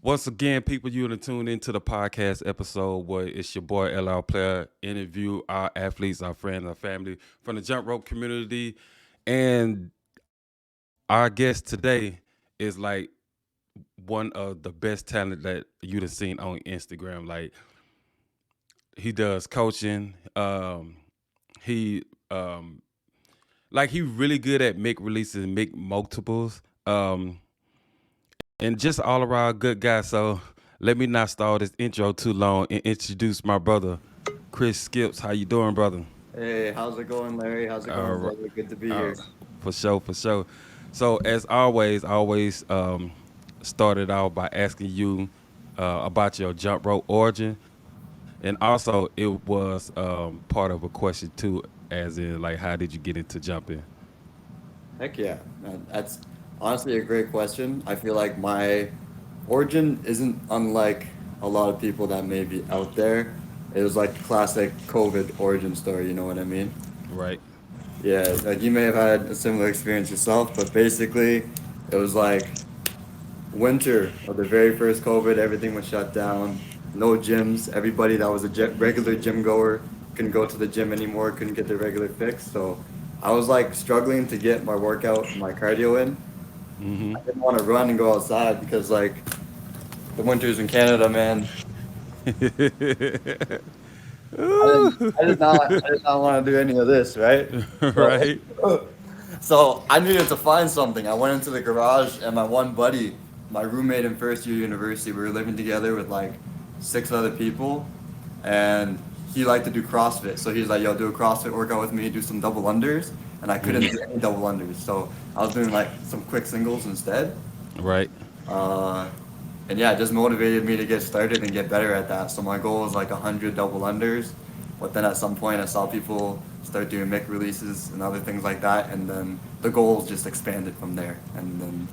Once again, people, you to tune into the podcast episode where it's your boy L.R.Player interview our athletes, our friends, our family from the jump rope community. And our guest today is like one of the best talent that you'd have seen on Instagram. Like he does coaching. He like he really good at make releases and make multiples. And just all around good guy. So let me not stall this intro too long and introduce my brother, Chris Skips. How you doing, brother? Hey, how's it going, Larry? How's it All going, right, brother? Good to be uh, here. for sure, for sure. So as always, I always started out by asking you about your jump rope origin, and also it was part of a question too, as in like how did you get into jumping? Heck yeah, man. That's honestly a great question. I feel like my origin isn't unlike a lot of people that may be out there. It was like the classic COVID origin story, you know what I mean? Right. Yeah, like you may have had a similar experience yourself, but basically it was like winter of the very first COVID, everything was shut down. No gyms. Everybody that was a regular gym goer couldn't go to the gym anymore, couldn't get their regular fix. So I was like struggling to get my workout, my cardio in. Mm-hmm. I didn't want to run and go outside because like the winters in Canada, man. I did not want to do any of this, right? So, Right. so I needed to find something. I went into the garage and my one buddy, my roommate in first year university, we were living together with like six other people, and he liked to do CrossFit. So he's like, "Yo, do a CrossFit workout with me, do some double unders," and I couldn't Mm-hmm. do any double unders, so I was doing like some quick singles instead. Right. Uh, and yeah, it just motivated me to get started and get better at that. So my goal was like 100 double unders. But then at some point, I saw people start doing mic releases and other things like that. And then the goals just expanded from there. And then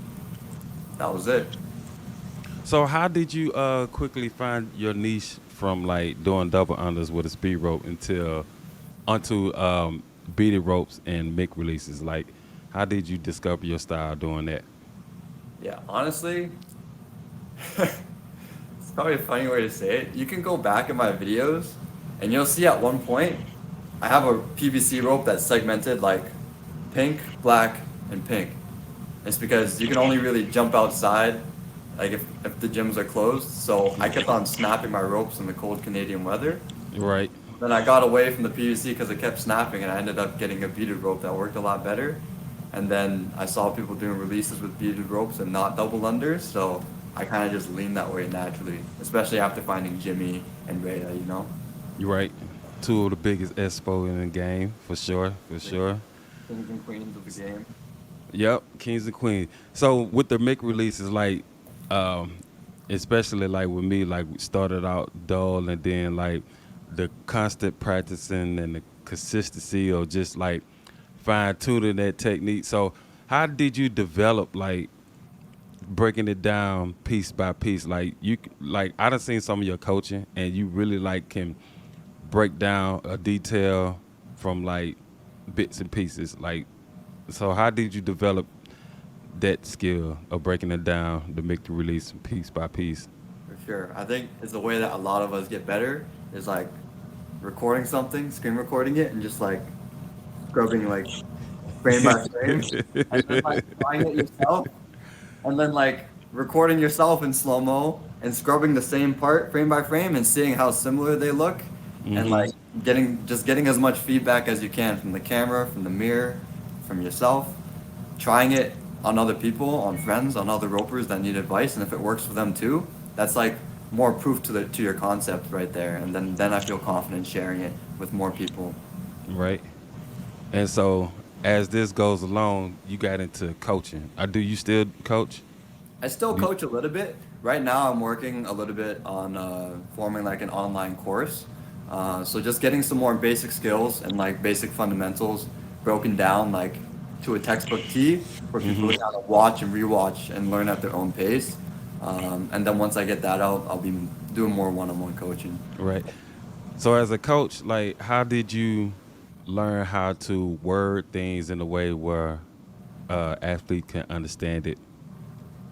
that was it. So how did you quickly find your niche from like doing double unders with a speed rope until onto beaded ropes and mic releases? Like how did you discover your style doing that? Yeah, honestly, it's probably a funny way to say it. You can go back in my videos and you'll see at one point I have a PVC rope that's segmented like pink, black, and pink. It's because you can only really jump outside, like if the gyms are closed. So I kept on snapping my ropes in the cold Canadian weather. Right. Then I got away from the PVC because it kept snapping, and I ended up getting a beaded rope that worked a lot better. And then I saw people doing releases with beaded ropes and not double unders, so I kind of just leaned that way naturally, especially after finding Jimmy and Rhea, you know? You're right. Two of the biggest expo in the game, for sure, for sure. Kings and queens of the game. Yep, kings and queens. So with the mic releases, like, um, especially like with me, like we started out dull, and then like the constant practicing and the consistency, or just like fine tuning that technique. So how did you develop like breaking it down piece by piece? Like like I done seen some of your coaching, and you really like can break down a detail from like bits and pieces. Like, so how did you develop that skill of breaking it down to make the release piece by piece? For sure. I think it's the way that a lot of us get better is like recording something, screen recording it, and just like scrubbing like frame by frame, and then like drawing it yourself, and then like recording yourself in slow mo and scrubbing the same part frame by frame and seeing how similar they look, and Mm-hmm. like getting as much feedback as you can from the camera, from the mirror, from yourself, trying it on other people, on friends, on other ropers that need advice, and if it works for them too, that's like more proof to your concept right there. And then I feel confident sharing it with more people. Right. And so as this goes along, you got into coaching. Do you still coach? I still Do coach a little bit. Right now, I'm working a little bit on forming like an online course. So just getting some more basic skills and like basic fundamentals broken down like to a textbook T for people mm-hmm. to kind of watch and rewatch and learn at their own pace. And then once I get that out, I'll be doing more one-on-one coaching. Right. So as a coach, like how did you learn how to word things in a way where athlete can understand it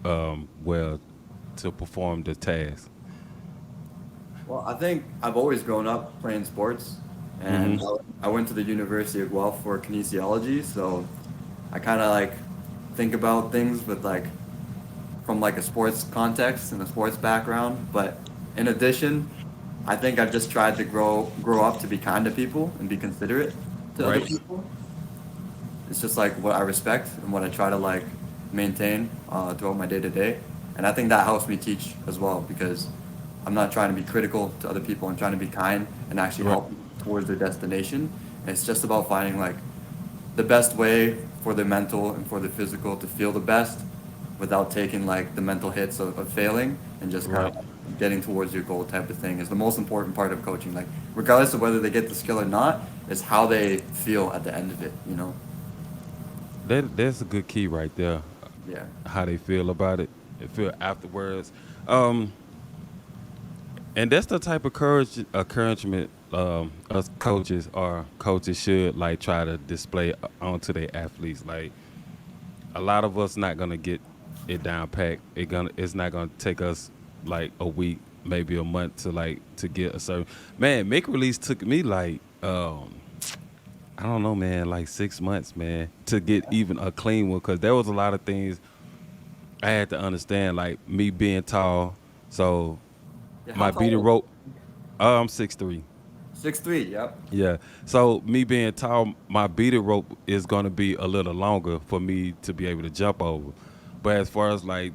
well? to perform the task. Well, I think I've always grown up playing sports, Mm-hmm. and I went to the University of Guelph for kinesiology, so I kind of like think about things with like from like a sports context and a sports background. But in addition, I think I've just tried to grow up to be kind to people and be considerate to other Right. people. It's just like what I respect and what I try to like maintain throughout my day to day. And I think that helps me teach as well because I'm not trying to be critical to other people. I'm trying to be kind and actually Right. help them towards their destination. And it's just about finding like the best way for the mental and for the physical to feel the best without taking like the mental hits of failing and just kind Right. of like getting towards your goal type of thing is the most important part of coaching. Like regardless of whether they get the skill or not, is how they feel at the end of it, you know? That's a good key right there. Yeah. How they feel about it, they feel afterwards. Um, and that's the type of encouragement us coaches should like try to display onto their athletes. Like a lot of us not gonna get it down packed. It's not gonna take us like a week, maybe a month to get a certain man. Make release took me like I don't know, man, like 6 months, man, to get even a clean one because there was a lot of things I had to understand, like me being tall. So Yeah, how my tall beater are you? rope, I'm 6'3". 6'3", yep. Yeah. So me being tall, my beater rope is gonna be a little longer for me to be able to jump over. But as far as like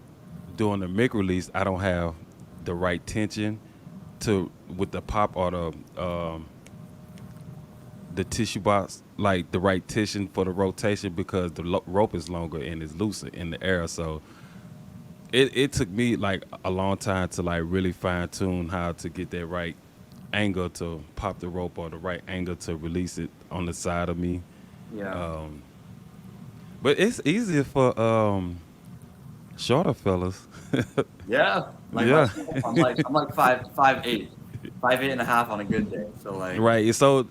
doing the mic release, I don't have the right tension to with the pop or the tissue box, like the right tension for the rotation because the rope is longer and it's looser in the air. So it took me like a long time to like really fine tune how to get that right angle to pop the rope or the right angle to release it on the side of me. Yeah. Um, but it's easier for shorter fellas. Yeah. Like Yeah. myself, I'm like 5'8", 5'8.5" on a good day. So like, Right. So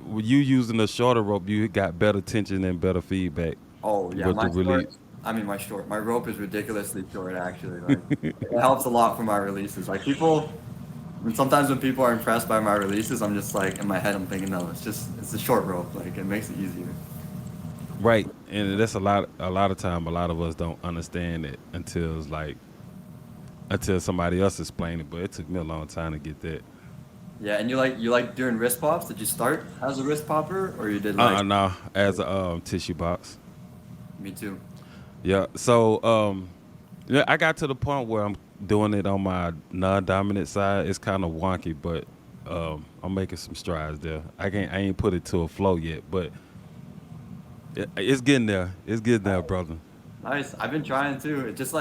with you using the shorter rope, you got better tension and better feedback oh yeah, with the release. my rope is ridiculously short actually. Like it helps a lot for my releases. Like people, and sometimes when people are impressed by my releases, I'm just like in my head I'm thinking, no, it's a short rope. Like it makes it easier. Right. And that's a lot of time a lot of us don't understand it until it's like until somebody else explained it. But it took me a long time to get that. Yeah, and you like doing wrist pops? Did you start as a wrist popper or you did like No, as a tissue box. me too? Yeah. So yeah, I got to the point where I'm doing it on my non-dominant side. It's kind of wonky, but I'm making some strides there. I ain't put it to a flow yet, but it's getting there. It's getting there, brother. Nice. I've been trying too. It's just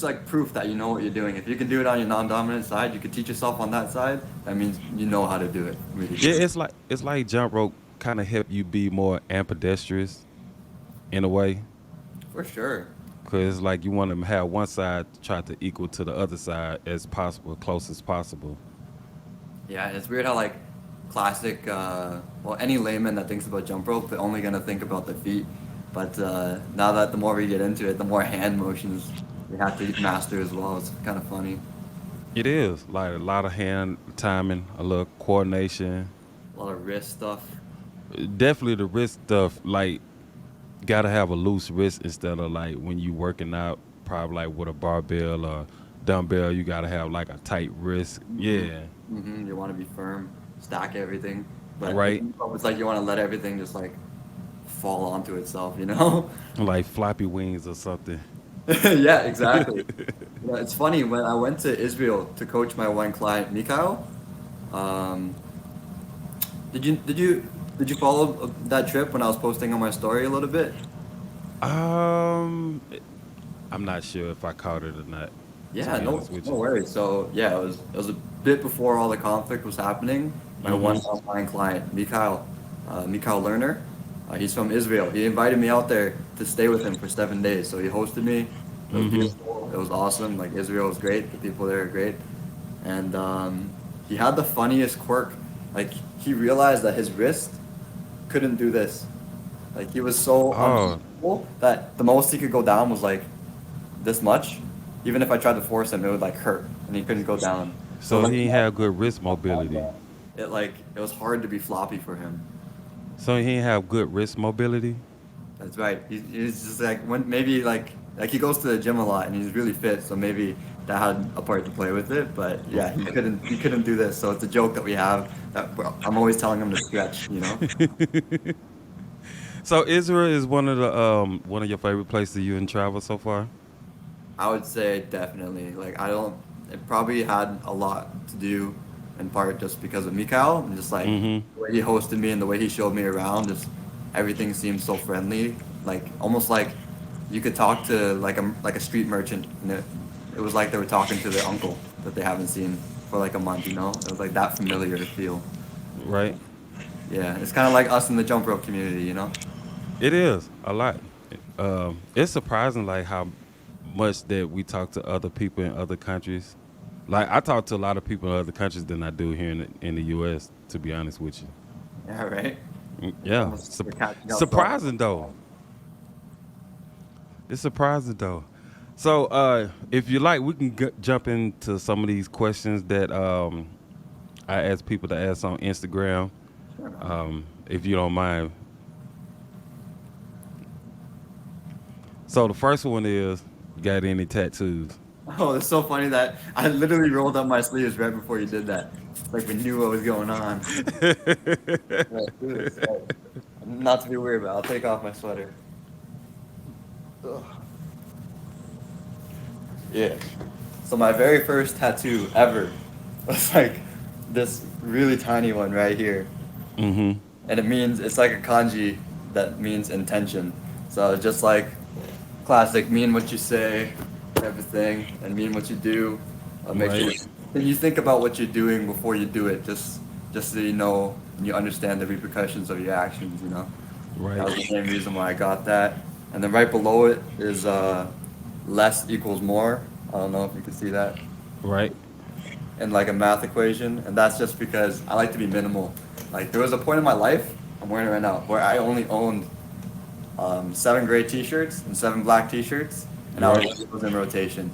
like proof that you know what you're doing. If you can do it on your non-dominant side, you can teach yourself on that side. That means you know how to do it really Yeah, good. it's like jump rope kind of help you be more ambidextrous in a way, For sure. because it's like you want to have one side try to equal to the other side as possible, close as possible. Yeah, it's weird how like classic well any layman that thinks about jump rope, they're only gonna think about the feet. But now that the more we get into it, the more hand motions we have to master as well. It's kind of funny. It is like a lot of hand timing, a little coordination. A lot of wrist stuff. Definitely the wrist stuff. Like, gotta have a loose wrist instead of like when you working out, probably like with a barbell or dumbbell. You gotta have like a tight wrist. hmm Yeah, You want to be firm, stack everything. But with right. jump rope, it's like you want to let everything just like fall onto itself, you know? Like floppy wings or something. Yeah, exactly. Yeah, it's funny when I went to Israel to coach my one client, Mikhail. Um, did you follow that trip when I was posting on my story a little bit? Um, I'm not sure if I caught it or not. To Yeah, be no, honest with no you. worries. So yeah, it was a bit before all the conflict was happening. My one Mm-hmm. online client, Mikhail Lerner, he's from Israel. He invited me out there to stay with him for 7 days. So he hosted me. It was Mm-hmm. beautiful. It was awesome. Like Israel was great. The people there are great. And he had the funniest quirk. Like he realized that his wrist couldn't do this. Like he was so Oh, uncomfortable that the most he could go down was like this much. even if I tried to force him, it would like hurt, and he couldn't go down. So So like, he ain't have good wrist mobility. it was hard to be floppy for him. So he ain't have good wrist mobility. That's right. He's just like when maybe like he goes to the gym a lot and he's really fit, so maybe that had a part to play with it. But yeah, he couldn't do this. So it's a joke that we have that I'm always telling him to stretch. You know. So Israel is one of your favorite places you and travel so far. I would say definitely. Like I don't. It probably had a lot to do, in part just because of Mikhail and just like Mm-hmm. the way he hosted me and the way he showed me around. Just everything seemed so friendly. Like almost like you could talk to like a street merchant, and it was like they were talking to their uncle that they haven't seen for like a month. You know, it was like that familiar feel. Right. Yeah, it's kind of like us in the jump rope community. You know. It is a lot. It's surprising like how much that we talk to other people in other countries. Like I talk to a lot of people in other countries than I do here in the U.S. To be honest with you. Yeah. Right. It's Yeah. almost like we're catching up so much. Surprising though. It's surprising though. So if you like, we can jump into some of these questions that I ask people to ask on Instagram. Sure, man. If you don't mind. So the first one is, you got any tattoos? Oh, it's so funny that I literally rolled up my sleeves right before you did that. It's like we knew what was going on. Right, do this. Right. Not to be weird, but I'll take off my sweater. Ugh. Yeah. So my very first tattoo ever was like this really tiny one right here. Mm-hmm. And it's like a kanji that means intention. So it's just like classic mean what you say, everything, and mean what you do. Make sure Right. you think about what you're doing before you do it, just so you know and you understand the repercussions of your actions. You know, that Right. was the main reason why I got that. And then right below it is less equals more. I don't know if you can see that Right. in like a math equation, and that's just because I like to be minimal. Like there was a point in my life, I'm wearing it right now, where I only owned seven gray T-shirts and seven black T-shirts, and I Right. was in rotation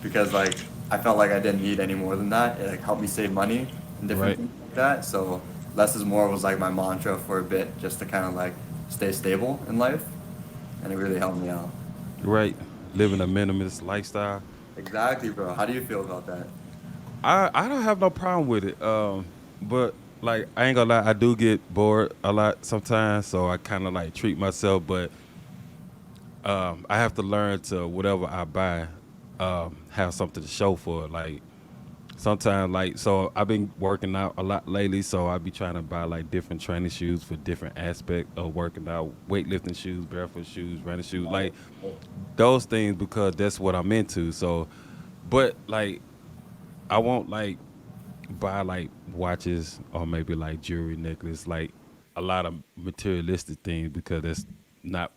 because like I felt like I didn't need any more than that. It like helped me save money and different Right. things like that. So less is more was like my mantra for a bit, just to kind of like stay stable in life, and it really helped me out. Right. Living a minimalist lifestyle. Exactly, bro. How do you feel about that? I don't have no problem with it. But like I ain't gonna lie, I do get bored a lot sometimes, so I kind of like treat myself. But I have to learn to whatever I buy, have something to show for it. Like sometimes, like so, I've been working out a lot lately, so I be trying to buy like different training shoes for different aspect of working out, weightlifting shoes, barefoot shoes, running shoes, like those things because that's what I'm into. So, but like I won't like buy like watches or maybe like jewelry, necklace, like a lot of materialistic things because that's not.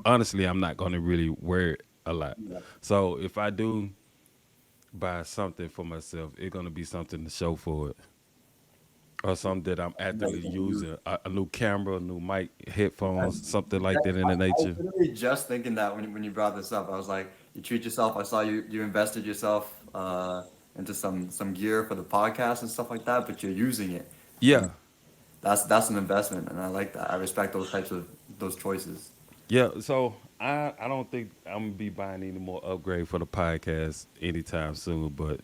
Honestly, I'm not gonna really wear it a lot. Yeah. So if I do buy something for myself, it's gonna be something to show for it, or something that I'm actively using. A new camera, a new mic, headphones, something like that in the I was nature. literally just thinking that when you brought this up, I was like, you treat yourself. I saw you invested yourself into some gear for the podcast and stuff like that, but you're using it, and Yeah, that's an investment, and I like that. I respect those types of those choices. yeah. So I don't think I'm gonna be buying any more upgrade for the podcast anytime soon, but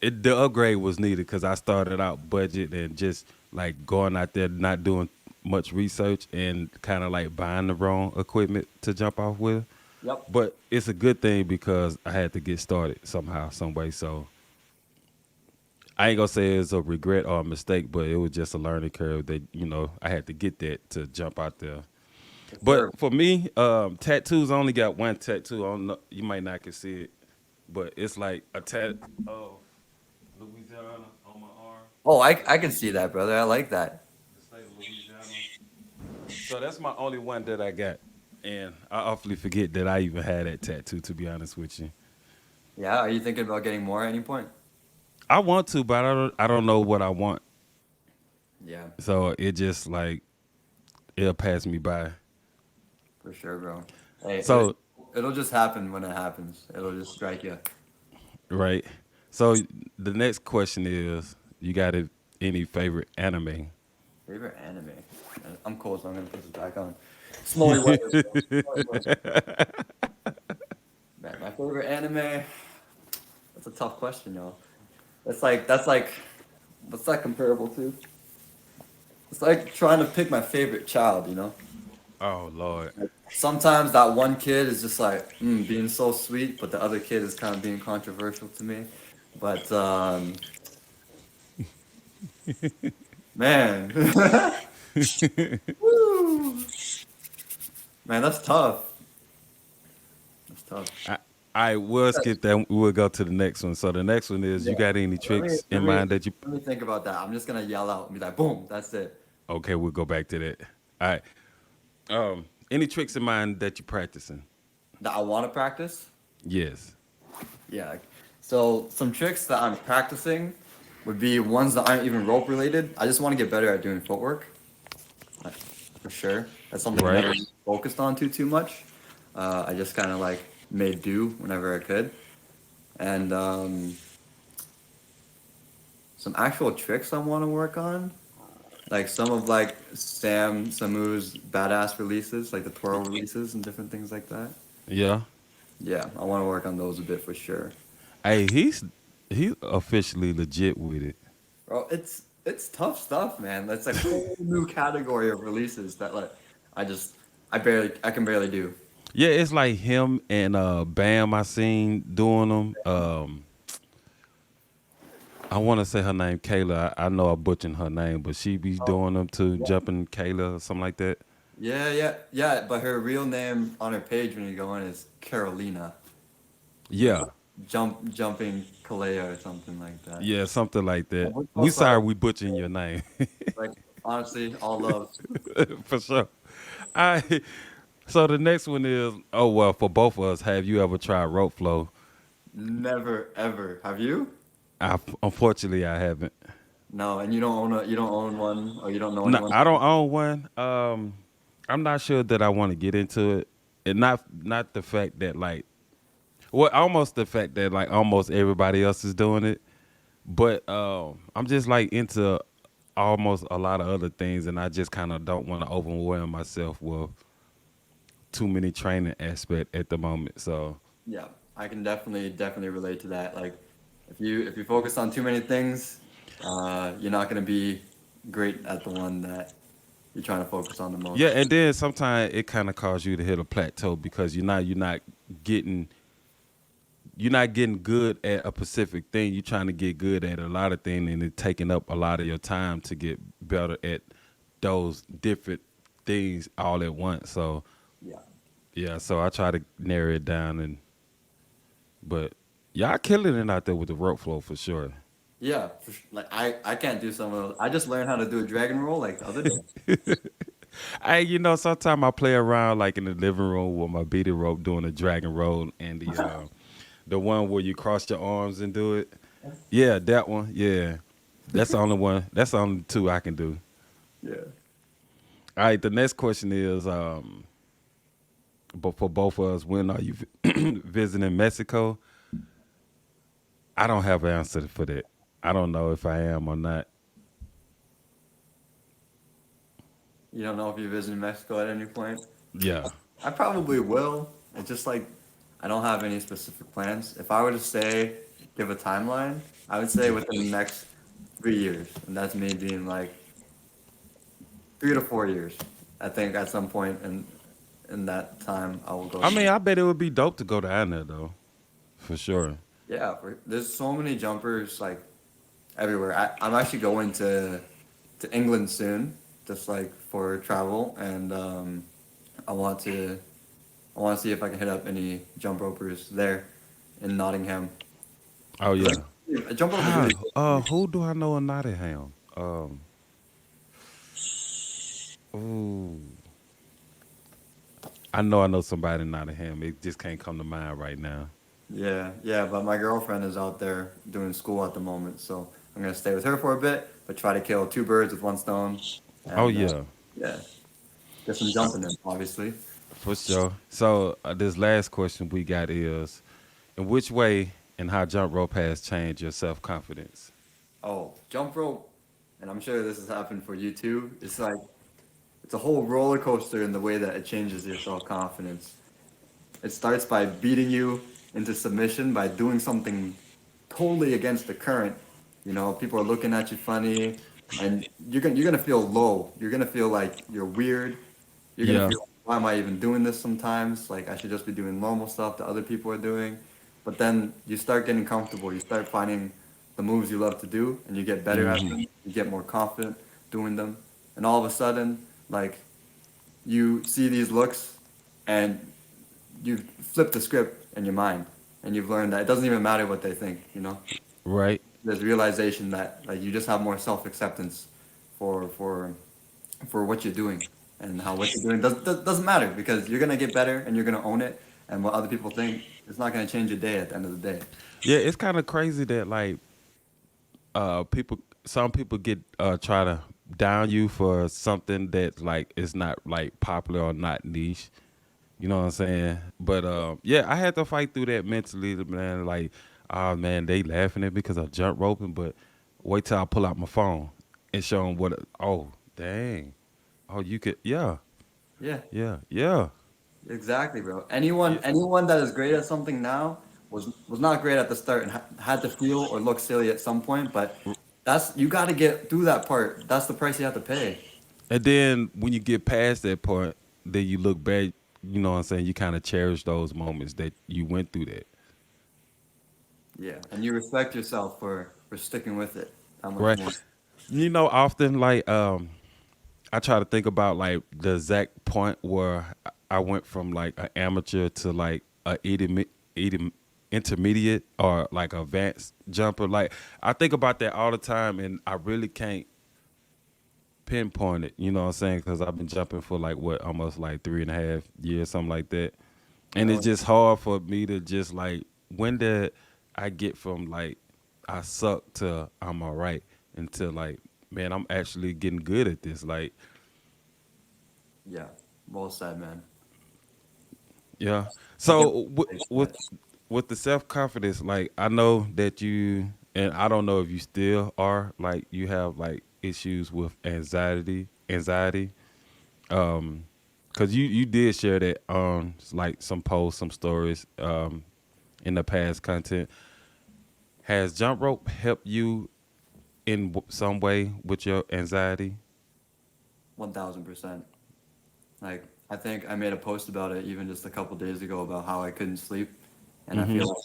the upgrade was needed because I started out budget and just like going out there not doing much research and kind of like buying the wrong equipment to jump off with. Yep. But it's a good thing because I had to get started somehow, some way. So I ain't gonna say it's a regret or a mistake, but it was just a learning curve that I had to get that to jump out there. For But sure. for me, tattoos, I only got one tattoo. I don't know, you might not can see it, but it's like a tat of Louisiana on my arm. Oh, I can see that, brother. I like that. The state of Louisiana. So that's my only one that I got. And I awfully forget that I even had that tattoo, to be honest with you. Yeah. Are you thinking about getting more at any point? I want to, but I don't know what I want. Yeah, So it just like it'll pass me by. for sure, bro. Hey, So it'll just happen when it happens. It'll just strike you. right? So the next question is, you got any favorite anime? Favorite anime? I'm cold, so I'm gonna put this back on. Snowy weather, bro. Snowy weather. Man, my favorite anime. That's a tough question, y'all. That's like what's that comparable to? It's like trying to pick my favorite child, you know? Oh Lord. Like, sometimes that one kid is just like being so sweet, but the other kid is kind of being controversial to me. But man, Woo. Man, that's tough. That's tough. I will skip that. We'll go to the next one. So the next one is, Yeah. you got any Let me tricks in let me mind that you? let me think about that. I'm just gonna yell out and be like, boom, that's it. Okay, we'll go back to that. All right. Any tricks in mind that you're practicing? That I want to practice. Yes. Yeah. So some tricks that I'm practicing would be ones that aren't even rope related. I just want to get better at doing footwork, like, for sure. That's something I Right. never focused on too much. I just kind of like made do whenever I could, and some actual tricks I want to work on. Like some of like Sam Samu's badass releases, like the twirl releases and different things like that. Yeah. Yeah, I want to work on those a bit for sure. Hey, he officially legit with it. Bro, it's tough stuff, man. That's like a whole new category of releases that like I just I can barely do. Yeah, it's like him and Bam. I seen doing them. I want to say her name Kayla. I know I'm butchering her name, but she be Oh, doing them too, yeah. jumping Kayla or something like that. Yeah. But her real name on her page when you go in is Carolina. Yeah, Jumping Kalea or something like that. yeah, something like Yeah, that. we're We close, sorry we butchering your name. like honestly, all love. For sure. I So the next one is, oh well, for both of us, have you ever tried rope flow? Never ever. Have you? Unfortunately, I haven't. No, and you don't own one or you don't know No, anyone. I don't own one. I'm not sure that I want to get into it, and not the fact that like, well, almost the fact that like almost everybody else is doing it, but I'm just like into almost a lot of other things, and I just kind of don't want to overwhelm myself with too many training aspect at the moment. So Yeah, I can definitely relate to that. Like, if you focus on too many things, you're not gonna be great at the one that you're trying to focus on the yeah, most. and then sometimes it kind of causes you to hit a plateau because getting you're not getting good at a specific thing. You're trying to get good at a lot of things, and it's taking up a lot of your time to get better at those different things all at once. So Yeah, yeah, so I try to narrow it down, but y'all killing it out there with the rope flow for sure. yeah. Like I can't do some of those. I just learned how to do a dragon roll like the other day. Hey, sometimes I play around like in the living room with my beaded rope doing the dragon roll and the one where you cross your arms and do it. Yeah, that one. Yeah, that's the only one. That's the only two I can do. Yeah. All right, the next question is, but for both of us, when are you visiting Mexico? I don't have an answer for that. I don't know if I am or not. You don't know if you're visiting Mexico at any point. Yeah. I probably will. It's just like I don't have any specific plans. If I were to say give a timeline, I would say within the next 3 years, and that's me being like 3 to 4 years. I think at some point in that time I will go I to mean, Mexico. I bet it would be dope to go down there though, for sure. Yeah, there's so many jumpers like everywhere. I'm actually going to England soon, just like for travel, and I want to I want to see if I can hit up any jump ropers there in Nottingham. Oh 'Cause yeah. a jump rope is How? really cool to me. Who do I know in Nottingham? Ooh, I know somebody in Nottingham. It just can't come to mind right now. Yeah, but my girlfriend is out there doing school at the moment, so I'm gonna stay with her for a bit, but try to kill two birds with one stone, Oh and yeah, yeah, get some jumping in, obviously. For sure. So this last question we got is, in which way and how jump rope has changed your self confidence? Oh, jump rope, and I'm sure this has happened for you too. It's like it's a whole roller coaster in the way that it changes your self confidence. It starts by beating you into submission by doing something totally against the current. You know, people are looking at you funny, and you're gonna feel low. You're gonna feel like you're weird. You're gonna Yeah. feel, why am I even doing this sometimes? Like I should just be doing normal stuff that other people are doing. But then you start getting comfortable. You start finding the moves you love to do, and you get better at them. You get more confident doing them, and all of a sudden, like you see these looks, and you flip the script in your mind, and you've learned that it doesn't even matter what they think. You know, Right. there's realization that like you just have more self acceptance for for for what you're doing, and how what you're doing doesn't matter because you're gonna get better and you're gonna own it, and what other people think is not gonna change your day at the end of the day. Yeah, it's kind of crazy that like people some people get try to down you for something that like is not like popular or not niche. You know what I'm saying? But yeah, I had to fight through that mentally, man. Like, oh man, they laughing at me because I jump roping, but wait till I pull out my phone and show them what. Oh, dang. Oh, you could. Yeah, Yeah, yeah, yeah, exactly, bro. yeah. Anyone that is great at something now was not great at the start and had to feel or look silly at some point, but that's you got to get through that part. That's the price you have to pay. And then when you get past that point, then you look back. You know what I'm saying? You kind of cherish those moments that you went through that, Yeah, and you respect yourself for sticking with it that much right? more. You know, often like I try to think about like the exact point where I went from like an amateur to like a intermediate or like advanced jumper. Like I think about that all the time, and I really can't pinpoint it. You know what I'm saying? Because I've been jumping for like what almost like 3.5 years, something like that. And it's Oh, just hard for me to just like when did I get from like I suck to I'm all right until like man I'm actually getting good at this. Like yeah, well said, man. yeah. I get So what you said. with the self confidence, like I know that you and I don't know if you still are like you have like issues with anxiety. Cause you did share that on like some posts, some stories in the past content. Has jump rope helped you in some way with your anxiety? 1000%. Like, I think I made a post about it even just a couple days ago about how I couldn't sleep. And I feel Mm-hmm. like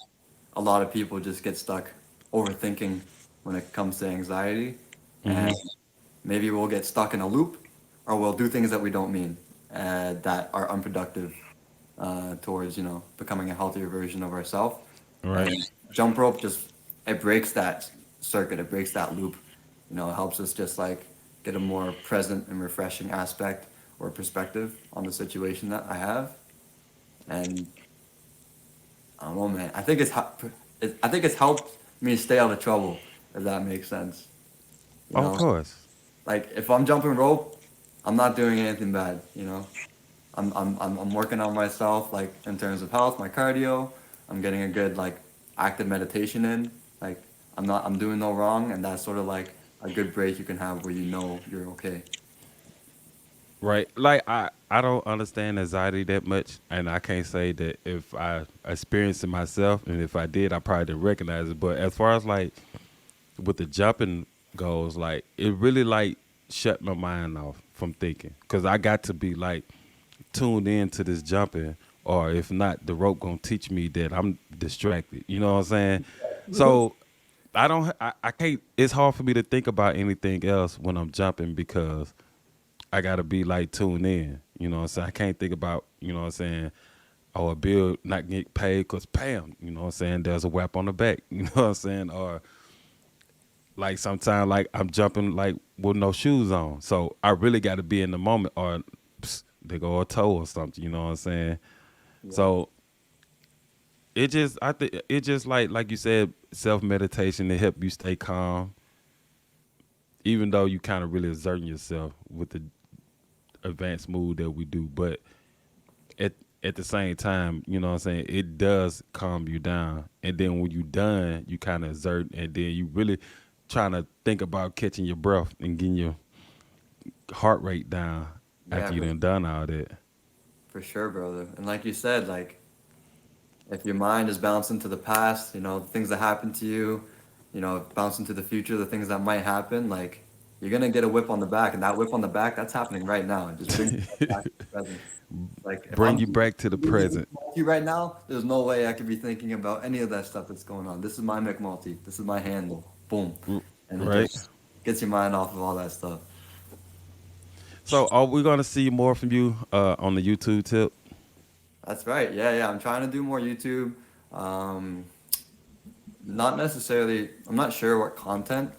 a lot of people just get stuck overthinking when it comes to anxiety. And Mm-hmm. maybe we'll get stuck in a loop or we'll do things that we don't mean that are unproductive towards, becoming a healthier version of ourselves. Right. And jump rope just, it breaks that circuit, it breaks that loop. It helps us just like get a more present and refreshing aspect or perspective on the situation that I have. And I don't know, man. I think it's helped me stay out of trouble, if that makes sense. You Of know, course. like if I'm jumping rope, I'm not doing anything bad. I'm working on myself, like in terms of health, my cardio. I'm getting a good like active meditation in. Like I'm doing no wrong, and that's sort of like a good break you can have where you know you're okay. Right. Like I don't understand anxiety that much and I can't say that if I experienced it myself and if I did I probably didn't recognize it. But as far as like with the jumping goes, like it really like shut my mind off from thinking. Cause I got to be like tuned in to this jumping or if not the rope gonna teach me that I'm distracted. You know what I'm saying? So I can't it's hard for me to think about anything else when I'm jumping because I gotta be like tuned in. You know what I'm saying? I can't think about, you know what I'm saying, oh a bill not get paid because Pam, you know what I'm saying, there's a whap on the back, you know what I'm saying? Or like sometimes like I'm jumping like with no shoes on. So I really gotta be in the moment or they go a toe or something, you know what I'm saying? Yeah. So it just I think it just like you said, self meditation to help you stay calm, even though you kind of really exerting yourself with the advanced move that we do. But at at the same time, you know what I'm saying, it does calm you down. And then when you done, you kind of exert, and then you really trying to think about catching your breath and getting your heart rate down Yeah, after you done all that. for sure, brother. And like you said, like if your mind is bouncing to the past, the things that happened to you, bouncing to the future, the things that might happen, like you're gonna get a whip on the back, and that whip on the back, that's happening right now. It just brings you back to the present. Like if Bring I'm you back to the doing present. McNulty right now, there's no way I could be thinking about any of that stuff that's going on. This is my McNulty. This is my handle. Boom, and it Right. just gets your mind off of all that stuff. So are we gonna see more from you on the YouTube tip? That's right. Yeah, yeah. I'm trying to do more YouTube. Um, Not necessarily. I'm not sure what content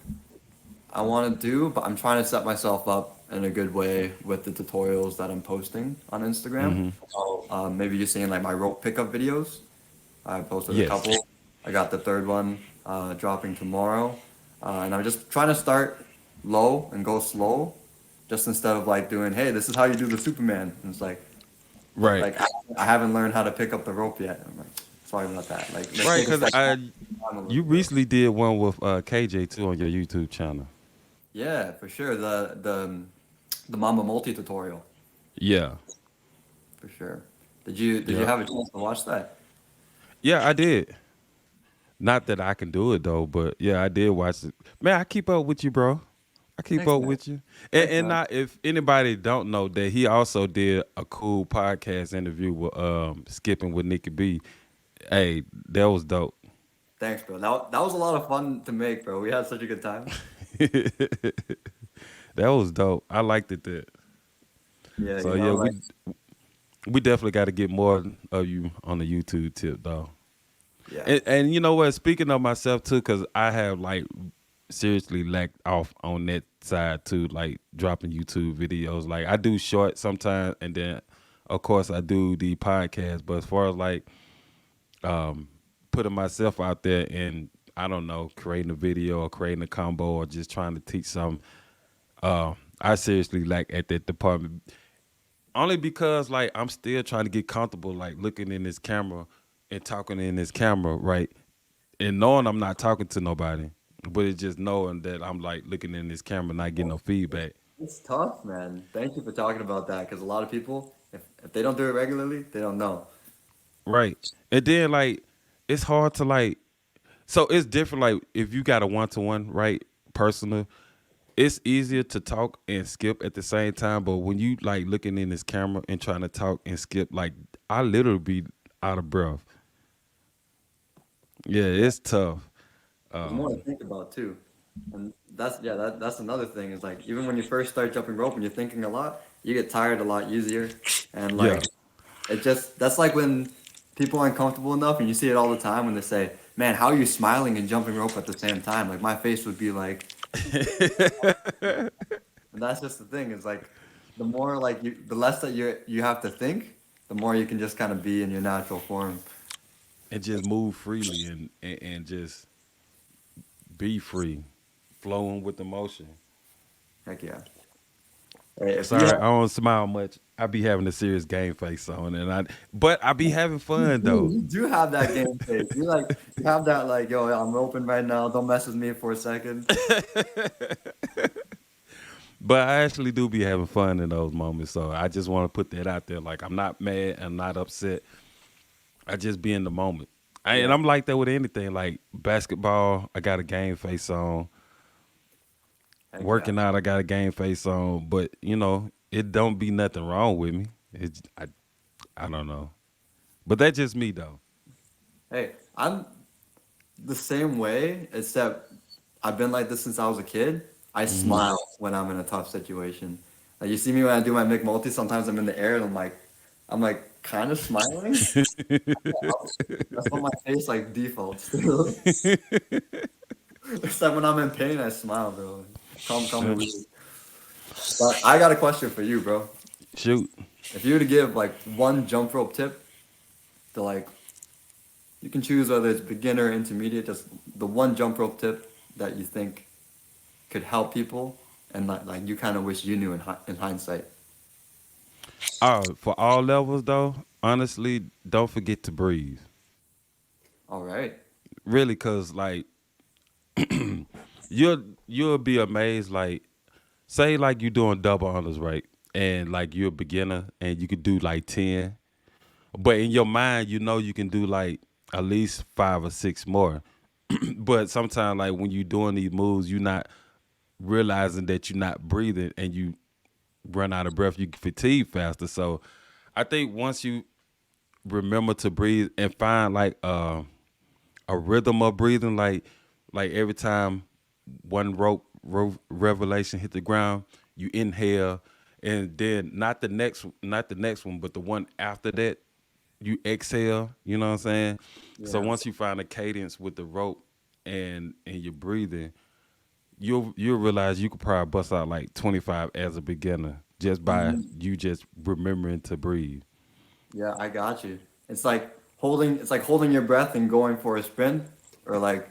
I want to do, but I'm trying to set myself up in a good way with the tutorials that I'm posting on Instagram. Mm-hmm. So maybe you're seeing like my rope pickup videos. I posted a Yes. couple. I got the third one dropping tomorrow, and I'm just trying to start low and go slow, just instead of like doing, hey, this is how you do the Superman. And it's Right. like I haven't learned how to pick up the rope yet. I'm like, sorry about that. Like, let's Right, take a because step back I a little you bit. recently did one with KJ too on your YouTube channel. Yeah, for sure. The Mamba multi tutorial, Yeah. for sure. Did you Yeah. have a chance to watch that? Yeah, I did. Not that I can do it though, but yeah, I did watch it. Man, I keep up with you, bro. I keep Thanks, up man. with you. Thanks, And man. not if anybody don't know that he also did a cool podcast interview with Skipping with Nikki B. Hey, that was dope. Thanks, bro. That was a lot of fun to make, bro. We had such a good time. That was dope. I liked it that. Yeah, So yeah, like we definitely got to get more of you on the YouTube tip though. yeah. And you know what? Speaking of myself too, because I have like seriously lacked off on that side too, like dropping YouTube videos. Like I do short sometimes, and then of course I do the podcast. But as far as like putting myself out there and I don't know, creating a video or creating a combo or just trying to teach some, I seriously lack at that department. Only because like I'm still trying to get comfortable, like looking in this camera and talking in this camera, right? And knowing I'm not talking to nobody, but it's just knowing that I'm like looking in this camera, not getting no feedback. It's tough, man. Thank you for talking about that, because a lot of people, if they don't do it regularly, they don't know. Right. And then like it's hard to like so it's different like if you got a one to one, right? Personal, it's easier to talk and skip at the same time. But when you like looking in this camera and trying to talk and skip, like I literally be out of breath. Yeah, Yeah, it's tough. there's more to think about too. And that's another thing is like even when you first start jumping rope and you're thinking a lot, you get tired a lot easier. And Yeah. like that's like when people aren't comfortable enough, and you see it all the time when they say, "Man, how are you smiling and jumping rope at the same time?" Like my face would be like, and that's just the thing. Is like the more like the less that you have to think, the more you can just kind of be in your natural form. And just move freely and just be free, flowing with emotion. Heck yeah. Hey, if you Sorry, have, I don't smile much. I be having a serious game face on, but I be having fun though. you do have that game face. You have that like, yo, I'm roping right now. Don't mess with me for a second. But I actually do be having fun in those moments. So I just want to put that out there. Like I'm not mad, I'm not upset. I just be in the moment. And Yeah. I'm like that with anything. Like basketball, I got a game face on. Heck yeah. Working out, I got a game face on. But it don't be nothing wrong with me. I don't know. But that's just me though. Hey, I'm the same way, except I've been like this since I was a kid. I Hmm. smile when I'm in a tough situation. Like you see me when I do my McMulti, sometimes I'm in the air and I'm like kind of smiling. That's what my face like defaults to. Except when I'm in pain, I smile, bro. Call me weird. But I got a question for you, bro. Shoot. If you were to give like one jump rope tip to like, you can choose whether it's beginner or intermediate, just the one jump rope tip that you think could help people and like you kind of wish you knew in hindsight. Oh, for all levels though. honestly, don't forget to breathe. All right. Really, cause like you'll be amazed. Like, say like you doing double unders, right? And like you're a beginner and you could do like 10. But in your mind, you know you can do like at least 5 or 6 more. But sometimes like when you're doing these moves, you're not realizing that you're not breathing and you run out of breath, you fatigue faster. So I think once you remember to breathe and find like a rhythm of breathing, like every time one revelation hit the ground, you inhale, and then not the next one, but the one after that, you exhale. You know what I'm saying? So Yeah. once you find a cadence with the rope and your breathing, you'll realize you could probably bust out like 25 as a beginner just by Mhm. you just remembering to breathe. Yeah, I got you. It's like holding your breath and going for a sprint, or like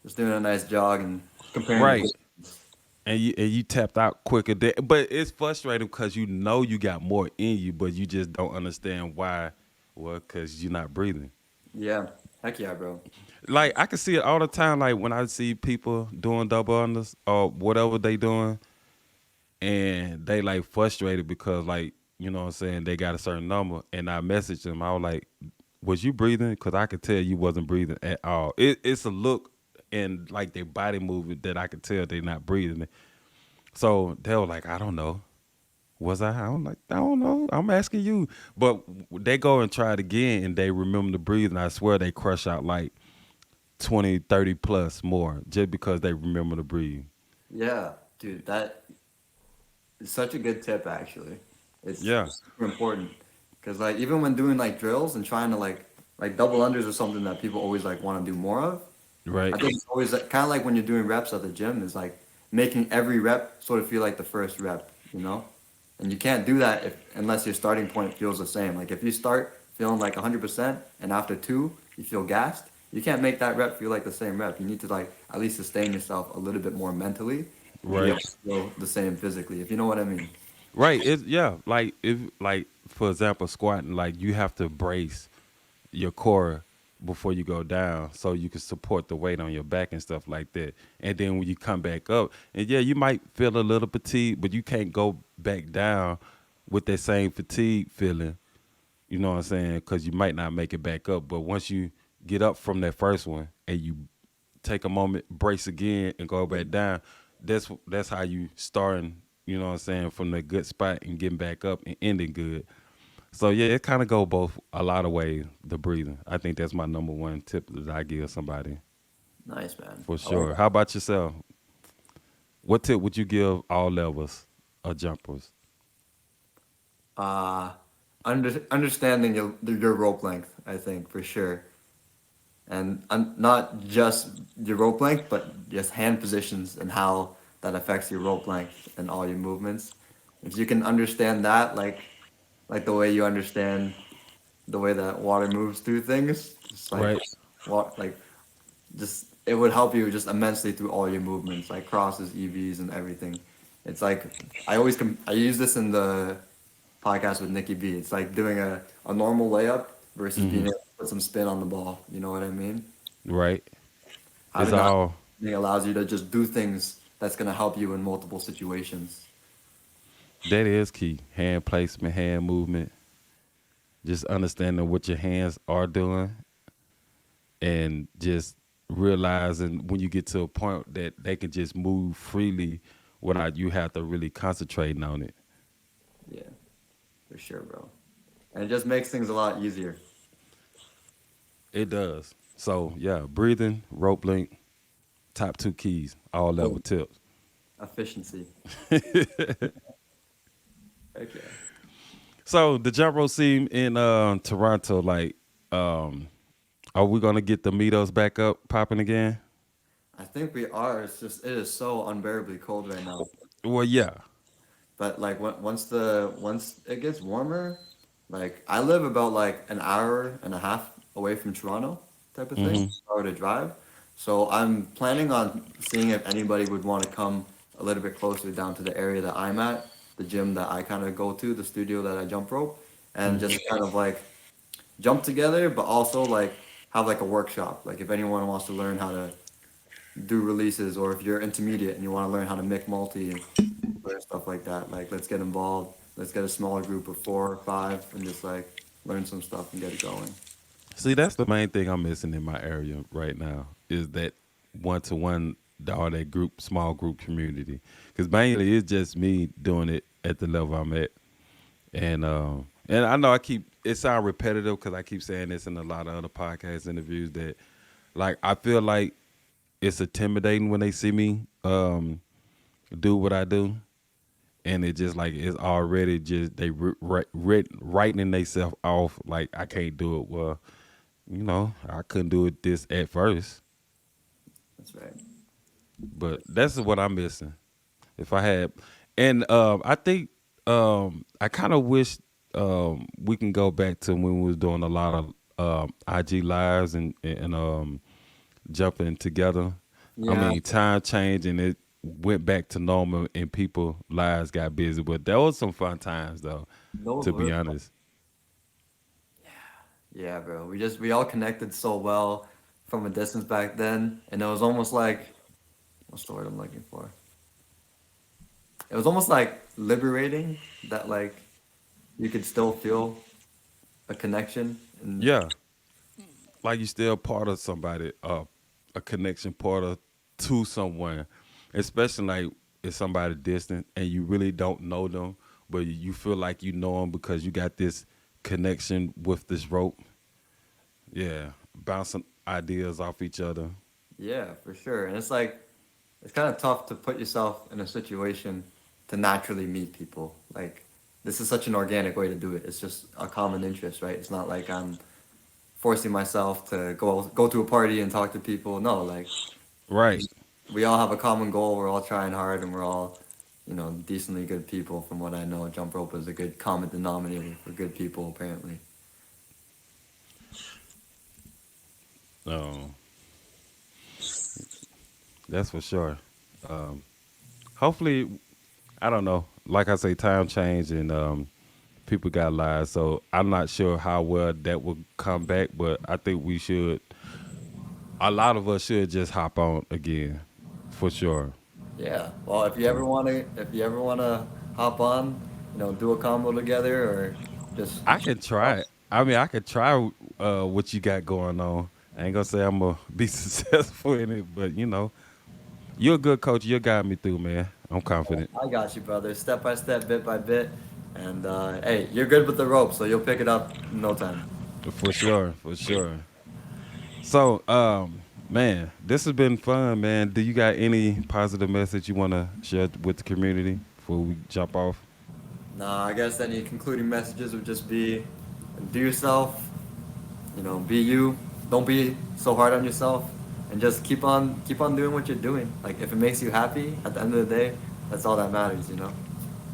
just doing a nice jog and comparing the Right. distance. And you tapped out quicker. But it's frustrating because you know you got more in you, but you just don't understand why. Well, because you're not breathing. Yeah. Heck yeah, bro. Like I can see it all the time. Like when I see people doing double unders or whatever they doing, and they like frustrated because like you know what I'm saying they got a certain number, and I messaged them. I was like, "Was you breathing?" Because I could tell you wasn't breathing at all. It's a look and like their body movement that I could tell they not breathing. So they were like, "I don't know." Was I? I'm like, I don't know. I'm asking you. But they go and try it again and they remember to breathe. And I swear they crush out like 20, 30 plus more just because they remember to breathe. Yeah, dude, that is such a good tip actually. It's Yeah. super important because like even when doing like drills and trying to like double unders or something that people always like want to do more of, I Right. think it's always like, kind of like when you're doing reps at the gym is like making every rep sort of feel like the first rep, you know? And you can't do that if unless your starting point feels the same. Like if you start feeling like 100% and after two you feel gassed, you can't make that rep feel like the same rep. You need to like at least sustain yourself a little bit more mentally and be able Right. to feel the same physically, if you know what I mean. Right. It's yeah. Like if like for example squatting, like you have to brace your core before you go down so you can support the weight on your back and stuff like that. And then when you come back up, and yeah, you might feel a little fatigue, but you can't go back down with that same fatigue feeling. You know what I'm saying? Because you might not make it back up. But once you get up from that first one and you take a moment, brace again, and go Yeah. back down, that's how you starting. You know what I'm saying? From that good spot and getting back up and ending good. So yeah, it kind of go both a lot of ways. The breathing, I think that's my number one tip that I give somebody Nice, man. for I like sure. that. How about yourself? What tip would you give all levels of jumpers? Uh, understanding your rope length, I think for sure. And not just your rope length, but just hand positions and how that affects your rope length and all your movements. If you can understand that, like the way you understand the way that water moves through things, just like Right. what like just it would help you just immensely through all your movements, like crosses, EVs, and everything. It's like I use this in the podcast with Nikki B. It's like doing a normal layup versus being Hmm. able to put some spin on the ball. You know what I mean? Right. It's Having that all thing allows you to just do things that's gonna help you in multiple situations. that is key. Hand placement, hand movement, just understanding what your hands are doing and just realizing when you get to a point that they can just move freely without you have to really concentrating on it. Yeah, for sure, bro. And it just makes things a lot easier. It does. So yeah, breathing, rope link, top two keys, all level Boom. tips. Efficiency. Heck yeah. So the jump rope scene in Toronto, like, um, are we gonna get the meetups back up popping again? I think we are. It's just it is so unbearably cold right now. Well, yeah. But like once it gets warmer, like I live about like an hour and a half away from Toronto type of thing, Hmm. if I were to drive. So I'm planning on seeing if anybody would want to come a little bit closer down to the area that I'm at, the gym that I kind of go to, the studio that I jump rope, and Hmm. just kind of like jump together, but also like have like a workshop. Like if anyone wants to learn how to do releases, or if you're intermediate and you want to learn how to make multi and stuff like that, like let's get involved. Let's get a smaller group of 4 or 5 and just like learn some stuff and get it going. See, that's the main thing I'm missing in my area right now is that one to one, all that group, small group community. Because mainly it's just me doing it at the level I'm at, and I know I keep it sound repetitive because I keep saying this in a lot of other podcast interviews that like I feel like it's intimidating when they see me do what I do, and it just like it's already just they writing themselves off like I can't do it. Well, I couldn't do it this at first, That's right. but that's what I'm missing. If I had, and I think I kind of wish we can go back to when we was doing a lot of IG lives and jumping together. I Yeah, mean, time changed and it went back to normal, and people lives got busy. But there was some fun times though, those to be were. honest. Yeah, bro. We all connected so well from a distance back then, and it was almost like, what's the word I'm looking for? It was almost like liberating that like you could still feel a connection and Yeah, like you still part of somebody, a connection part of to someone, especially like if somebody distant and you really don't know them, but you feel like you know them because you got this connection with this rope. Yeah, bouncing ideas off each other. yeah, for sure. And it's like it's kind of tough to put yourself in a situation to naturally meet people. Like this is such an organic way to do it. It's just a common interest, right? It's not like I'm forcing myself to go to a party and talk to people. No, like Right, we all have a common goal. We're all trying hard, and we're all, decently good people. From what I know, jump rope is a good common denominator for good people, apparently. um, that's for sure. Um, Hopefully, I don't know. Like I say, time changed and people got lives, so I'm not sure how well that will come back. But I think we should. A lot of us should just hop on again, for sure. Yeah. Well, if you ever wanna hop on, do a combo together or just. I can try it. I mean, I could try what you got going on. I ain't gonna say I'm gonna be successful in it, but you're a good coach. You'll guide me through, man. I'm confident. I got you, brother. Step by step, bit by bit, and hey, you're good with the rope, so you'll pick it up in no time. For sure, for sure. So, man, this has been fun, man. Do you got any positive message you want to share with the community before we jump off? Nah, I guess any concluding messages would just be, do yourself, be you. Don't be so hard on yourself, and just keep on doing what you're doing. Like if it makes you happy, at the end of the day, that's all that matters.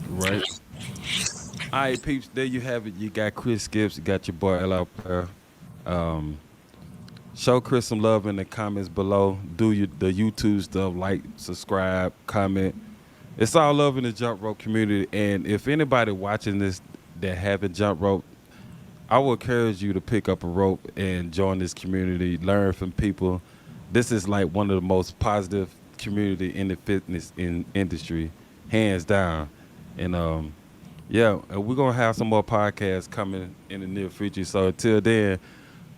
Right. All right, peeps. There you have it. You got Chris Gibbs. You got your boy L.R.Player. Um, Show Chris some love in the comments below. Do the YouTube stuff, like, subscribe, comment. It's all love in the jump rope community. And if anybody watching this that haven't jump rope, I would encourage you to pick up a rope and join this community. Learn from people. This is like one of the most positive community in the fitness industry, hands down. And yeah, and we're gonna have some more podcasts coming in the near future. So until then,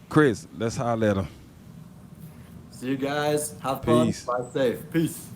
Chris, let's holler at them. See you guys. Have fun. Peace. Bye safe. Peace.